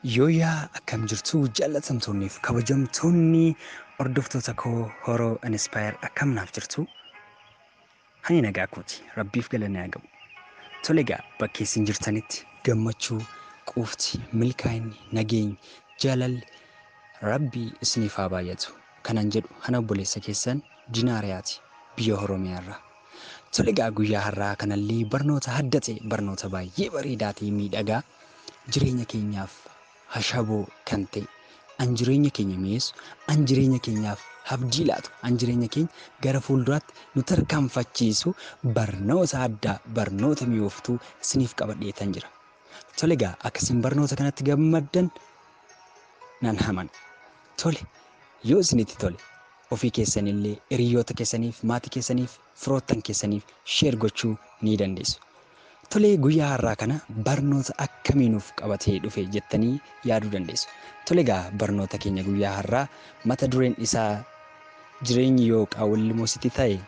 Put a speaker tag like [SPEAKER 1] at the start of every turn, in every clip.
[SPEAKER 1] Yooyaa akkam jirtu jaalatamtoonni fi kabajamtoonni hordoftoota koo horoo Inspire akkam naaf jirtu? Hani nagaa kooti rabbiif galanni haa gabu. Tole egaa bakka isin jirtanitti gammachuu, quufti, milkaa'inni, nageenyi, jaalalli rabbii isiniif haa baay'atu. Kanan jedhu hana obboleessa keessan Dinaariyaati biyya Oromiyaarraa. Tole egaa guyyaa har'aa kanallee barnoota adda ta'e barnoota baay'ee bareedaa ta'e miidhagaa jireenya keenyaaf hashaboo kan ta'e an jireenya keenya mi'eessu an jireenya keenyaaf abdii laatu an jireenya keenya gara fuulduraatti nu tarkaanfachiisu barnoota addaa barnoota mi'ooftuu isiniif qabadheetan jira. Tole egaa akkasiin barnoota kanatti gammaddan nan amana. Tole yoo isinitti tole ofii keessanillee hiriyoota keessaniif maatii keessaniif firoottan keessaniif sheer gochuu ni dandeessu. Tole guyyaa har'aa kana barnoota akkamii nuuf qabatee dhufe jettanii yaaduu dandeessu. Tole egaa barnoota keenya guyyaa har'aa mata dureen isaa jireenyi yoo qaawwallimoo sitti ta'e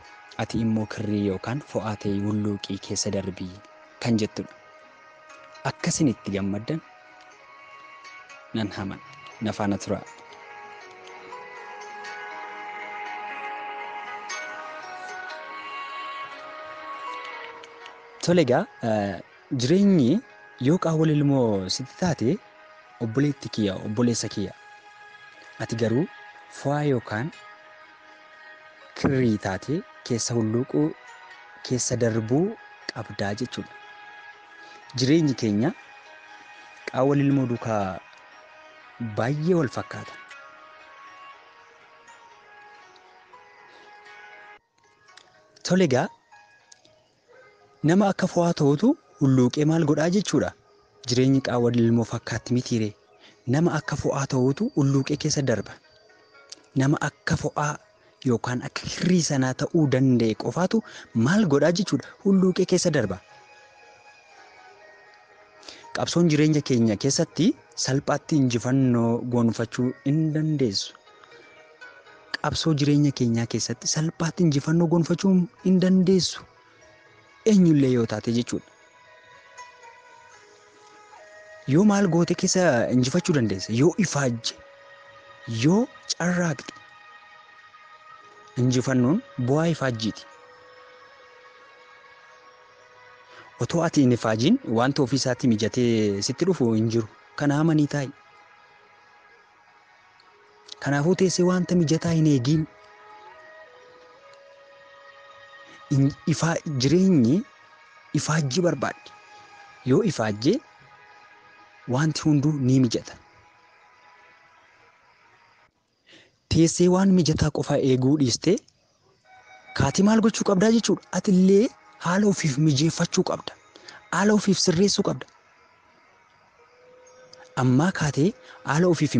[SPEAKER 1] ati immoo kirrii yookaan fo'aa ta'e hulluuqii keessa darbii kan jettudha. Akkasin itti gammaddan nan amana. Na faana turaa. Tole egaa jireenyi yoo qaawwallimoo sitti taate obboleetti kiyya obboleessa kiyya ati garuu fo'aa yookaan kirrii taate keessa hulluuquu keessa darbuu qabdaa jechuudha. Jireenyi keenya qaawwallimoo duukaa baay'ee wal fakkaata. Tole egaa nama akka fo'aa ta'utu hulluuqee maal godhaa jechuudha. Jireenyi qaawwallimoo fakkaatti mitiire. Nama akka fo'aa ta'utu hulluuqee keessa darba. Nama akka fo'aa yookaan akka kirrii sanaa ta'uu danda'e qofaatu maal godhaa jechuudha. Hulluuqee keessa darba. Qabsoon jireenya keenya keessatti salphaatti injifannoo gonfachuu hin dandeessu. Qabsoo jireenya keenyaa keessatti salphaatti injifannoo gonfachuu hin dandeessu. Eenyullee yoo taate jechuudha. Yoo maal goote keessa injifachuu dandeessa? Yoo ifaajje, yoo carraaqxe. Injifannoon bu'aa ifaajjiiti. Otoo ati hin ifaajiin wanta ofii isaatti mijatee sitti dhufu hin jiru. Kana amanii taa'i. Kanaafuu teessee wanta mijataa hin eegiin. Jireenyi ifaajjii barbaadde. Yoo ifaajjee wanti hunduu ni mijata. Teessee waan mijataa qofa eeguu dhiistee kaatii maal gochuu qabdaa jechuudha. Ati illee haala ofiif mijeeffachuu qabda. Haala ofiif sirreessuu qabda. Ammaa kaatee haala ofiif